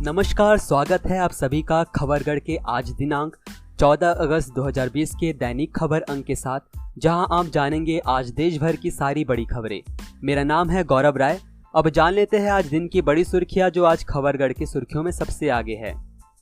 नमस्कार, स्वागत है आप सभी का खबरगढ़ के आज दिनांक 14 अगस्त 2020 के दैनिक खबर अंक के साथ, जहां आप जानेंगे आज देश भर की सारी बड़ी खबरें। मेरा नाम है गौरव राय। अब जान लेते हैं आज दिन की बड़ी सुर्खियां जो आज खबरगढ़ की सुर्खियों में सबसे आगे है।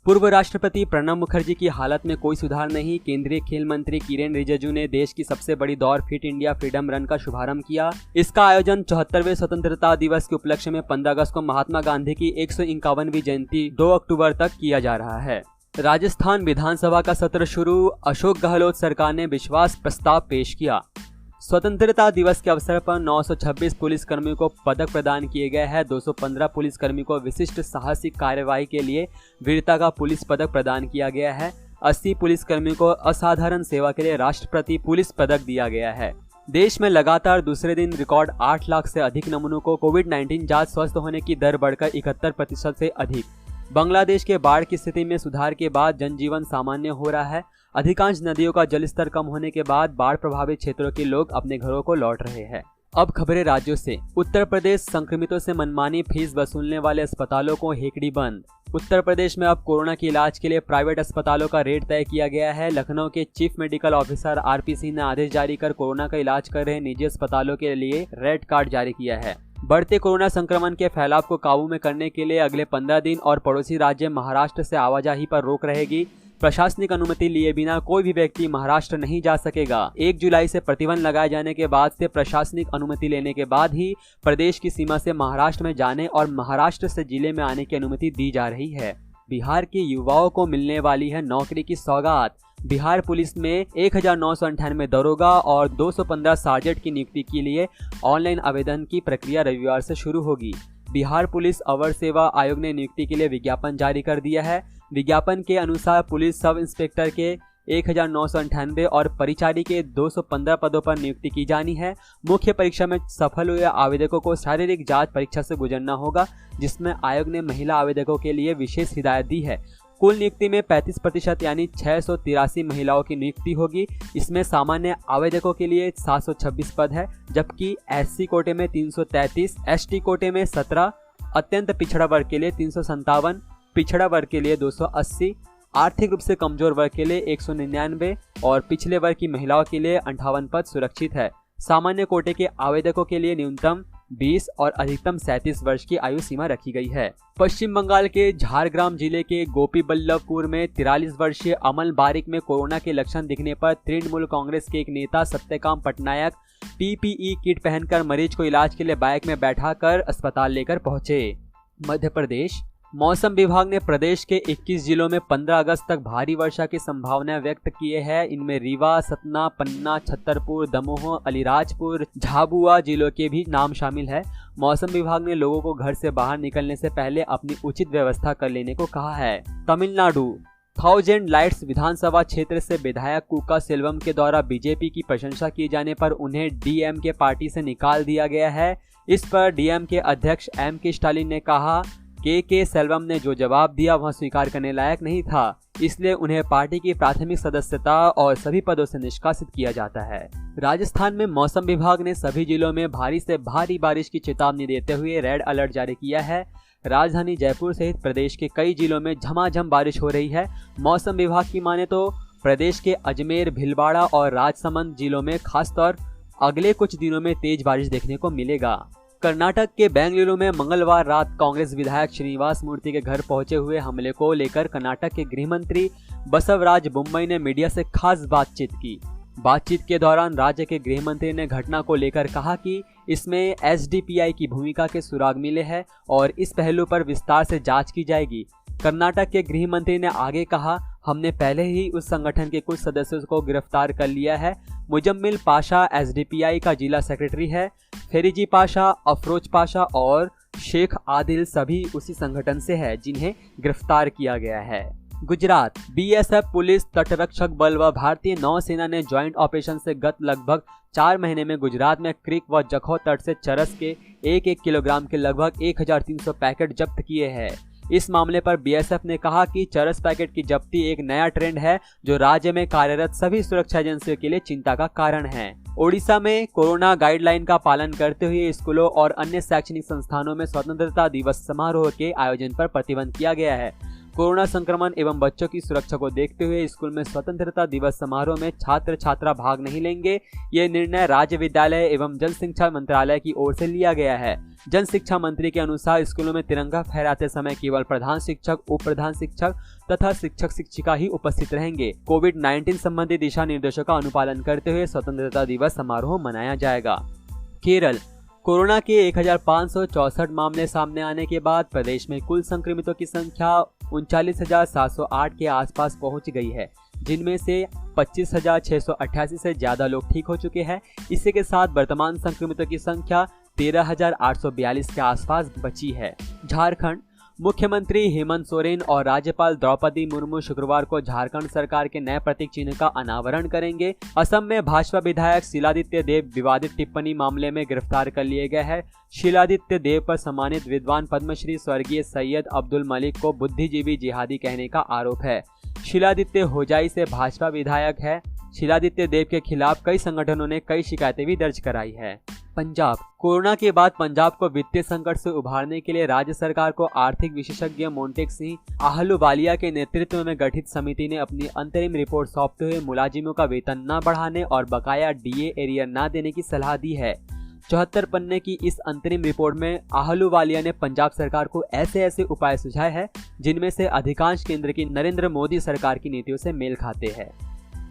पूर्व राष्ट्रपति प्रणब मुखर्जी की हालत में कोई सुधार नहीं। केंद्रीय खेल मंत्री किरेन रिजिजू ने देश की सबसे बड़ी दौड़ फिट इंडिया फ्रीडम रन का शुभारंभ किया। इसका आयोजन 74वें स्वतंत्रता दिवस के उपलक्ष्य में 15 अगस्त को महात्मा गांधी की 151वीं जयंती 2 अक्टूबर तक किया जा रहा है। राजस्थान विधानसभा का सत्र शुरू। अशोक गहलोत सरकार ने विश्वास प्रस्ताव पेश किया। स्वतंत्रता दिवस के अवसर पर 926 पुलिसकर्मियों को पदक प्रदान किए गए हैं। 215 पुलिसकर्मी को विशिष्ट साहसिक कार्यवाही के लिए वीरता का पुलिस पदक प्रदान किया गया है। 80 पुलिसकर्मियों को असाधारण सेवा के लिए राष्ट्रपति पुलिस पदक दिया गया है। देश में लगातार दूसरे दिन रिकॉर्ड 8 लाख से अधिक नमूनों को कोविड-19 जांच स्वस्थ होने की दर बढ़कर 71% से अधिक। बांग्लादेश के बाढ़ की स्थिति में सुधार के बाद जनजीवन सामान्य हो रहा है। अधिकांश नदियों का जलस्तर कम होने के बाद बाढ़ प्रभावित क्षेत्रों के लोग अपने घरों को लौट रहे हैं। अब खबरें राज्यों से। उत्तर प्रदेश संक्रमितों से मनमानी फीस वसूलने वाले अस्पतालों को हेकड़ी बंद। उत्तर प्रदेश में अब कोरोना के इलाज के लिए प्राइवेट अस्पतालों का रेट तय किया गया है। लखनऊ के chief medical officer RP Singh ने आदेश जारी कर कोरोना का इलाज कर रहे निजी अस्पतालों के लिए रेड कार्ड जारी किया है। बढ़ते कोरोना संक्रमण के फैलाव को काबू में करने के लिए अगले 15 दिन और पड़ोसी राज्य महाराष्ट्र से आवाजाही पर रोक रहेगी। प्रशासनिक अनुमति लिए बिना कोई भी व्यक्ति महाराष्ट्र नहीं जा सकेगा। 1 जुलाई से प्रतिबंध लगाए जाने के बाद से प्रशासनिक अनुमति लेने के बाद ही प्रदेश की सीमा से महाराष्ट्र में जाने और महाराष्ट्र से जिले में आने की अनुमति दी जा रही है। बिहार के युवाओं को मिलने वाली है नौकरी की सौगात। बिहार पुलिस में 1998 दरोगा और 215 सार्जेंट की नियुक्ति के लिए ऑनलाइन आवेदन की प्रक्रिया रविवार से शुरू होगी। बिहार पुलिस अवर सेवा आयोग ने नियुक्ति के लिए विज्ञापन जारी कर दिया है। विज्ञापन के अनुसार पुलिस सब इंस्पेक्टर के 1998 और परिचारी के 215 पदों पर नियुक्ति की जानी है। मुख्य परीक्षा में सफल हुए आवेदकों को शारीरिक जांच परीक्षा से गुजरना होगा, जिसमें आयोग ने महिला आवेदकों के लिए विशेष हिदायत दी है। कुल नियुक्ति में 35% यानी 683 महिलाओं की नियुक्ति होगी। इसमें सामान्य आवेदकों के लिए 726 पद है, जबकि SC कोटे में 333, ST कोटे में 17, अत्यंत पिछड़ा वर्ग के लिए 357, पिछड़ा वर्ग के लिए 280, आर्थिक रूप से कमजोर वर्ग के लिए 199 और पिछले वर्ग की महिलाओं के लिए 58 पद सुरक्षित है। सामान्य कोटे के आवेदकों के लिए न्यूनतम 20 और अधिकतम 37 वर्ष की आयु सीमा रखी गई है। पश्चिम बंगाल के झारग्राम जिले के गोपीबल्लभपुर में 43 वर्षीय अमल बारिक में कोरोना के लक्षण दिखने पर तृणमूल कांग्रेस के एक नेता सत्यकाम पटनायक PPE किट पहनकर मरीज को इलाज के लिए बाइक में बैठाकर अस्पताल लेकर पहुंचे। मध्य प्रदेश मौसम विभाग ने प्रदेश के 21 जिलों में 15 अगस्त तक भारी वर्षा की संभावना व्यक्त किए हैं। इनमें रीवा, सतना, पन्ना, छतरपुर, दमोह, अलीराजपुर, झाबुआ जिलों के भी नाम शामिल है। मौसम विभाग ने लोगों को घर से बाहर निकलने से पहले अपनी उचित व्यवस्था कर लेने को कहा है। तमिलनाडु 1000 लाइट्स विधानसभा क्षेत्र से विधायक कुका सेल्वम के द्वारा बीजेपी की प्रशंसा किए जाने पर उन्हें DMK पार्टी से निकाल दिया गया है। इस पर DMK अध्यक्ष M.K. स्टालिन ने कहा के सेल्वम ने जो जवाब दिया वह स्वीकार करने लायक नहीं था, इसलिए उन्हें पार्टी की प्राथमिक सदस्यता और सभी पदों से निष्कासित किया जाता है। राजस्थान में मौसम विभाग ने सभी जिलों में भारी से भारी बारिश की चेतावनी देते हुए रेड अलर्ट जारी किया है। राजधानी जयपुर सहित प्रदेश के कई जिलों में झमाझम बारिश हो रही है। मौसम विभाग की माने तो प्रदेश के अजमेर, भीलवाड़ा और राजसमंद जिलों में खासतौर अगले कुछ दिनों में तेज बारिश देखने को मिलेगा। कर्नाटक के बेंगलुरु में मंगलवार रात कांग्रेस विधायक श्रीनिवास मूर्ति के घर पहुंचे हुए हमले को लेकर कर्नाटक के गृह मंत्री बसवराज बोम्मई ने मीडिया से खास बातचीत की। बातचीत के दौरान राज्य के गृह मंत्री ने घटना को लेकर कहा कि इसमें SDPI की भूमिका के सुराग मिले हैं और इस पहलू पर विस्तार से जांच की जाएगी। कर्नाटक के गृह मंत्री ने आगे कहा, हमने पहले ही उस संगठन के कुछ सदस्यों को गिरफ्तार कर लिया है। मुजम्मिल पाशा SDPI का जिला सेक्रेटरी है। फेरिजी पाशा, अफरोज पाशा और शेख आदिल सभी उसी संगठन से है जिन्हें गिरफ्तार किया गया है। गुजरात BSF पुलिस, तटरक्षक बल व भारतीय नौसेना ने ज्वाइंट ऑपरेशन से गत लगभग 4 महीने में गुजरात में क्रिक व जखौ तट से चरस के 1-1 किलोग्राम के लगभग 1300 पैकेट जब्त किए हैं। इस मामले पर BSF ने कहा कि चरस पैकेट की जब्ती एक नया ट्रेंड है जो राज्य में कार्यरत सभी सुरक्षा एजेंसियों के लिए चिंता का कारण है। ओडिशा में कोरोना गाइडलाइन का पालन करते हुए स्कूलों और अन्य शैक्षणिक संस्थानों में स्वतंत्रता दिवस समारोह के आयोजन पर प्रतिबंध किया गया है। कोरोना संक्रमण एवं बच्चों की सुरक्षा को देखते हुए स्कूल में स्वतंत्रता दिवस समारोह में छात्र छात्रा भाग नहीं लेंगे। ये निर्णय राज्य विद्यालय एवं जन शिक्षा मंत्रालय की ओर से लिया गया है। जन शिक्षा मंत्री के अनुसार स्कूलों में तिरंगा फहराते समय केवल प्रधान शिक्षक, उप प्रधान शिक्षक तथा शिक्षक शिक्षिका ही उपस्थित रहेंगे। कोविड-19 संबंधी दिशा निर्देशों का अनुपालन करते हुए स्वतंत्रता दिवस समारोह मनाया जाएगा। केरल कोरोना के 1564 मामले सामने आने के बाद प्रदेश में कुल संक्रमितों की संख्या 39,708 के आसपास पहुंच गई है, जिनमें से 25,688 से ज्यादा लोग ठीक हो चुके हैं। इसी के साथ वर्तमान संक्रमितों की संख्या 13,842 के आसपास बची है। झारखंड मुख्यमंत्री हेमंत सोरेन और राज्यपाल द्रौपदी मुर्मू शुक्रवार को झारखंड सरकार के नए प्रतीक चिन्ह का अनावरण करेंगे। असम में भाजपा विधायक शीलादित्य देव विवादित टिप्पणी मामले में गिरफ्तार कर लिए गए हैं। शीलादित्य देव पर सम्मानित विद्वान पद्मश्री स्वर्गीय सैयद अब्दुल मलिक को बुद्धिजीवी जिहादी कहने का आरोप है। शीलादित्य होजाई से भाजपा विधायक है। शीलादित्य देव के खिलाफ कई संगठनों ने कई शिकायतें भी दर्ज कराई है। पंजाब कोरोना के बाद पंजाब को वित्तीय संकट से उभारने के लिए राज्य सरकार को आर्थिक विशेषज्ञ मोंटेक सिंह आहलूवालिया के नेतृत्व में गठित समिति ने अपनी अंतरिम रिपोर्ट सौंपते हुए मुलाजिमों का वेतन न बढ़ाने और बकाया डीए एरियर न देने की सलाह दी है। 74 पन्ने की इस अंतरिम रिपोर्ट में आहलूवालिया ने पंजाब सरकार को ऐसे उपाय सुझाए हैं जिनमें से अधिकांश केंद्र की नरेंद्र मोदी सरकार की नीतियों से मेल खाते हैं।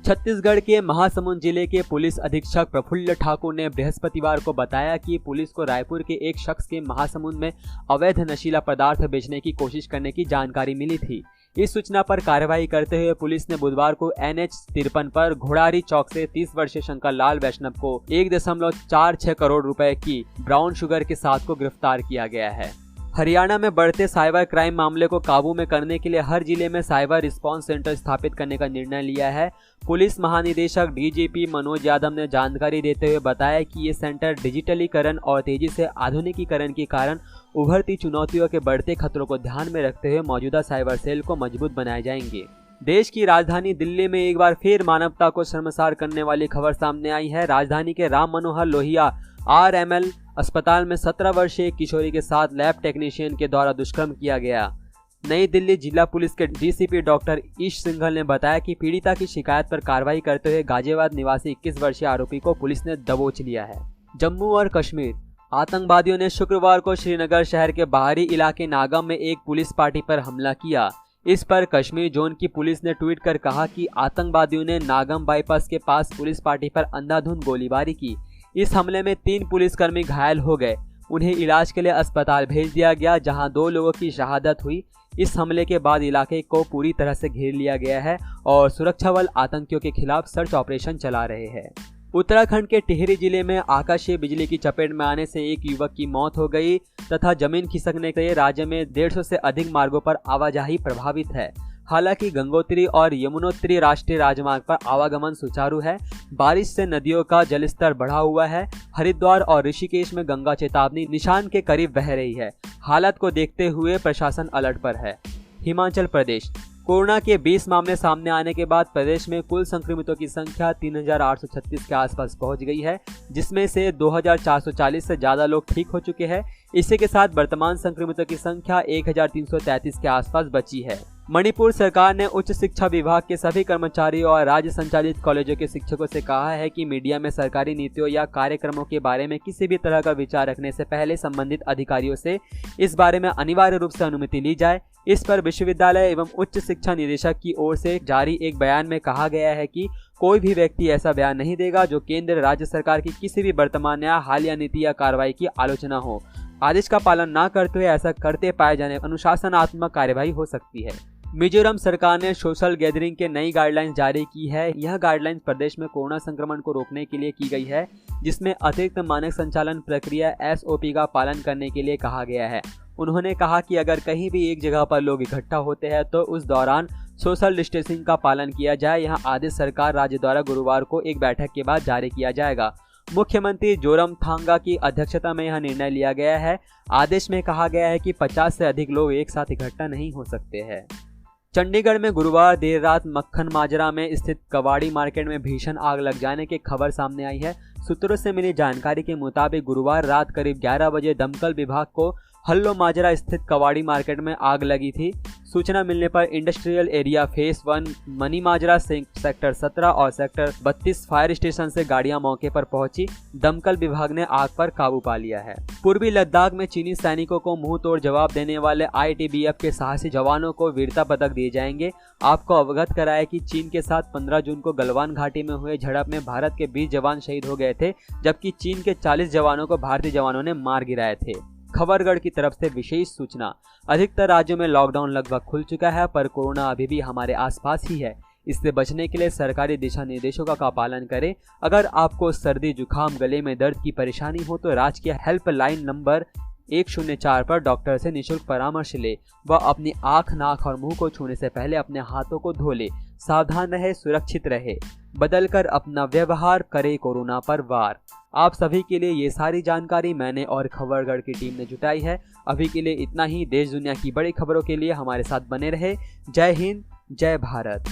छत्तीसगढ़ के महासमुंद जिले के पुलिस अधीक्षक प्रफुल्ल ठाकुर ने बृहस्पतिवार को बताया कि पुलिस को रायपुर के एक शख्स के महासमुंद में अवैध नशीला पदार्थ बेचने की कोशिश करने की जानकारी मिली थी। इस सूचना पर कार्रवाई करते हुए पुलिस ने बुधवार को NH 53 पर घोड़ारी चौक से 30 वर्षीय शंकर लाल वैष्णव को 1.46 करोड़ रुपए की ब्राउन शुगर के साथ को गिरफ्तार किया गया है। हरियाणा में बढ़ते साइबर क्राइम मामले को काबू में करने के लिए हर जिले में साइबर रिस्पांस सेंटर स्थापित करने का निर्णय लिया है। पुलिस महानिदेशक DGP मनोज यादव ने जानकारी देते हुए बताया कि ये सेंटर डिजिटलीकरण और तेजी से आधुनिकीकरण के कारण उभरती चुनौतियों के बढ़ते खतरों को ध्यान में रखते हुए मौजूदा साइबर सेल को मजबूत बनाए जाएंगे। देश की राजधानी दिल्ली में एक बार फिर मानवता को शर्मसार करने वाली खबर सामने आई है। राजधानी के राम मनोहर लोहिया RML अस्पताल में 17 वर्षीय किशोरी के साथ लैब टेक्नीशियन के द्वारा दुष्कर्म किया गया। नई दिल्ली जिला पुलिस के DCP डॉक्टर ईश सिंघल ने बताया कि पीड़िता की शिकायत पर कार्रवाई करते हुए गाजियाबाद निवासी 21 वर्षीय आरोपी को पुलिस ने दबोच लिया है। जम्मू और कश्मीर आतंकवादियों ने शुक्रवार को श्रीनगर शहर के बाहरी इलाके नागम में एक पुलिस पार्टी पर हमला किया। इस पर कश्मीर जोन की पुलिस ने ट्वीट कर कहा कि आतंकवादियों ने नागम बाईपास के पास पुलिस पार्टी पर अंधाधुंध गोलीबारी की। इस हमले में 3 पुलिसकर्मी घायल हो गए। उन्हें इलाज के लिए अस्पताल भेज दिया गया, जहां 2 लोगों की शहादत हुई। इस हमले के बाद इलाके को पूरी तरह से घेर लिया गया है और सुरक्षा बल आतंकियों के खिलाफ सर्च ऑपरेशन चला रहे हैं। उत्तराखंड के टिहरी जिले में आकाशीय बिजली की चपेट में आने से एक युवक की मौत हो गई तथा जमीन खिसकने से राज्य में 150 से अधिक मार्गों पर आवाजाही प्रभावित है। हालांकि गंगोत्री और यमुनोत्री राष्ट्रीय राजमार्ग पर आवागमन सुचारू है। बारिश से नदियों का जलस्तर बढ़ा हुआ है। हरिद्वार और ऋषिकेश में गंगा चेतावनी निशान के करीब बह रही है। हालत को देखते हुए प्रशासन अलर्ट पर है। हिमाचल प्रदेश कोरोना के 20 मामले सामने आने के बाद प्रदेश में कुल संक्रमितों की संख्या 3,836 के आसपास पहुंच गई है, जिसमें से 2,440 से ज्यादा लोग ठीक हो चुके हैं। इसी के साथ वर्तमान संक्रमितों की संख्या 1,333 के आसपास बची है। मणिपुर सरकार ने उच्च शिक्षा विभाग के सभी कर्मचारियों और राज्य संचालित कॉलेजों के शिक्षकों से कहा है कि मीडिया में सरकारी नीतियों या कार्यक्रमों के बारे में किसी भी तरह का विचार रखने से पहले संबंधित अधिकारियों से इस बारे में अनिवार्य रूप से अनुमति ली जाए। इस पर विश्वविद्यालय एवं उच्च शिक्षा निदेशक की ओर से जारी एक बयान में कहा गया है कि कोई भी व्यक्ति ऐसा बयान नहीं देगा जो केंद्र राज्य सरकार की किसी भी वर्तमान या हालिया नीति या कार्रवाई की आलोचना हो। आदेश का पालन न करते हुए ऐसा करते पाए जाने अनुशासनात्मक कार्यवाही हो सकती है। मिजोरम सरकार ने सोशल गैदरिंग के नई गाइडलाइंस जारी की है। यह गाइडलाइंस प्रदेश में कोरोना संक्रमण को रोकने के लिए की गई है, जिसमें अतिरिक्त मानक संचालन प्रक्रिया SOP का पालन करने के लिए कहा गया है। उन्होंने कहा कि अगर कहीं भी एक जगह पर लोग इकट्ठा होते हैं तो उस दौरान सोशल डिस्टेंसिंग का पालन किया जाए। यह आदेश सरकार राज्य द्वारा गुरुवार को एक बैठक के बाद जारी किया जाएगा। मुख्यमंत्री जोरमथांगा की अध्यक्षता में यह निर्णय लिया गया है। आदेश में कहा गया है कि 50 से अधिक लोग एक साथ इकट्ठा नहीं हो सकते हैं। चंडीगढ़ में गुरुवार देर रात मक्खन माजरा में स्थित कबाड़ी मार्केट में भीषण आग लग जाने की खबर सामने आई है। सूत्रों से मिली जानकारी के मुताबिक गुरुवार रात करीब 11 बजे दमकल विभाग को हल्लो माजरा स्थित कवाड़ी मार्केट में आग लगी थी। सूचना मिलने पर इंडस्ट्रियल एरिया फेस 1 मनी माजरा सेक्टर 17 और सेक्टर 32 फायर स्टेशन से गाड़ियां मौके पर पहुंची। दमकल विभाग ने आग पर काबू पा लिया है। पूर्वी लद्दाख में चीनी सैनिकों को मुंह तोड़ जवाब देने वाले ITBF के साहसी जवानों को वीरता पदक दिए जाएंगे। आपको अवगत कराया कि चीन के साथ 15 जून को गलवान घाटी में हुए झड़प में भारत के 20 जवान शहीद हो गए थे, जबकि चीन के 40 जवानों को भारतीय जवानों ने मार गिराए थे। खबरगढ़ की तरफ से विशेष सूचना। अधिकतर राज्यों में लॉकडाउन लगभग खुल चुका है, पर कोरोना अभी भी हमारे आसपास ही है। इससे बचने के लिए सरकारी दिशा निर्देशों का पालन करें। अगर आपको सर्दी, जुकाम, गले में दर्द की परेशानी हो तो राजकीय हेल्पलाइन नंबर 104 पर डॉक्टर से निःशुल्क परामर्श ले व अपनी आंख, नाक और मुंह को छूने से पहले अपने हाथों को धो ले। सावधान रहे, सुरक्षित रहे, बदलकर अपना व्यवहार करे कोरोना पर वार। आप सभी के लिए ये सारी जानकारी मैंने और खबरगढ़ की टीम ने जुटाई है। अभी के लिए इतना ही। देश दुनिया की बड़ी खबरों के लिए हमारे साथ बने रहे। जय हिंद, जय भारत।